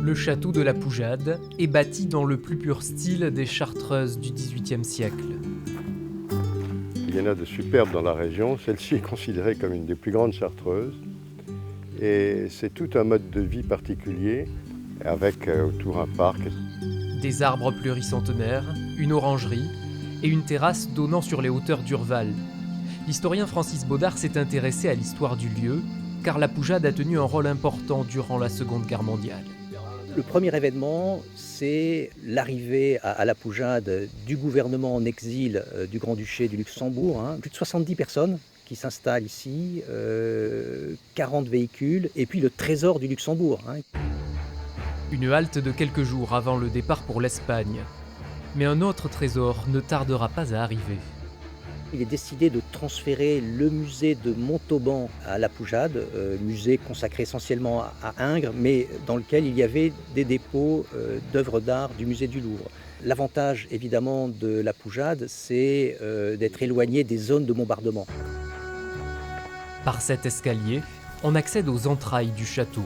Le château de la Poujade est bâti dans le plus pur style des chartreuses du XVIIIe siècle. Il y en a de superbes dans la région. Celle-ci est considérée comme une des plus grandes chartreuses. Et c'est tout un mode de vie particulier, avec autour un parc. Des arbres pluricentenaires, une orangerie et une terrasse donnant sur les hauteurs d'Urval. L'historien Francis Baudard s'est intéressé à l'histoire du lieu, car la Poujade a tenu un rôle important durant la Seconde Guerre mondiale. Le premier événement, c'est l'arrivée à la Poujade du gouvernement en exil du Grand-Duché du Luxembourg. Plus de 70 personnes qui s'installent ici, 40 véhicules, et puis le trésor du Luxembourg. Une halte de quelques jours avant le départ pour l'Espagne. Mais un autre trésor ne tardera pas à arriver. Il est décidé de transférer le musée de Montauban à la Poujade, musée consacré essentiellement à Ingres, mais dans lequel il y avait des dépôts d'œuvres d'art du musée du Louvre. L'avantage évidemment de la Poujade, c'est d'être éloigné des zones de bombardement. Par cet escalier, on accède aux entrailles du château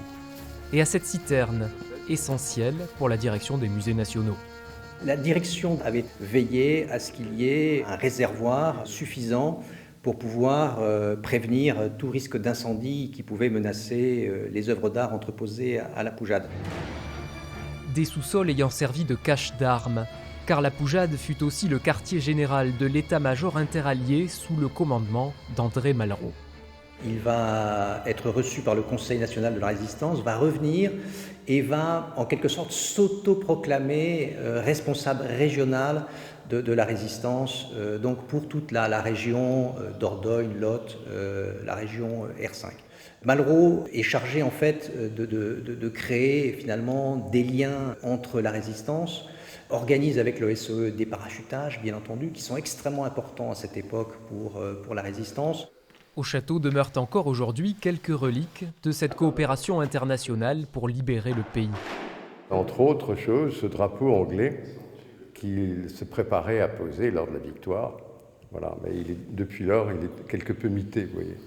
et à cette citerne, essentielle pour la direction des musées nationaux. La direction avait veillé à ce qu'il y ait un réservoir suffisant pour pouvoir prévenir tout risque d'incendie qui pouvait menacer les œuvres d'art entreposées à la Poujade. Des sous-sols ayant servi de cache d'armes, car la Poujade fut aussi le quartier général de l'état-major interallié sous le commandement d'André Malraux. Il va être reçu par le Conseil national de la résistance, va revenir et va en quelque sorte s'autoproclamer responsable régional de la résistance, donc pour toute la région Dordogne, Lot, la région R5. Malraux est chargé en fait de créer finalement des liens entre la résistance, organise avec le SOE des parachutages bien entendu, qui sont extrêmement importants à cette époque pour la résistance. Au château demeurent encore aujourd'hui quelques reliques de cette coopération internationale pour libérer le pays. Entre autres choses, ce drapeau anglais qu'il se préparait à poser lors de la victoire. Voilà, mais depuis lors, il est quelque peu mité, vous voyez.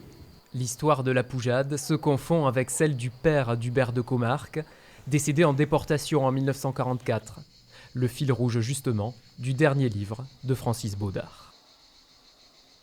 L'histoire de la Poujade se confond avec celle du père d'Hubert de Comarque, décédé en déportation en 1944. Le fil rouge justement du dernier livre de Francis Baudard.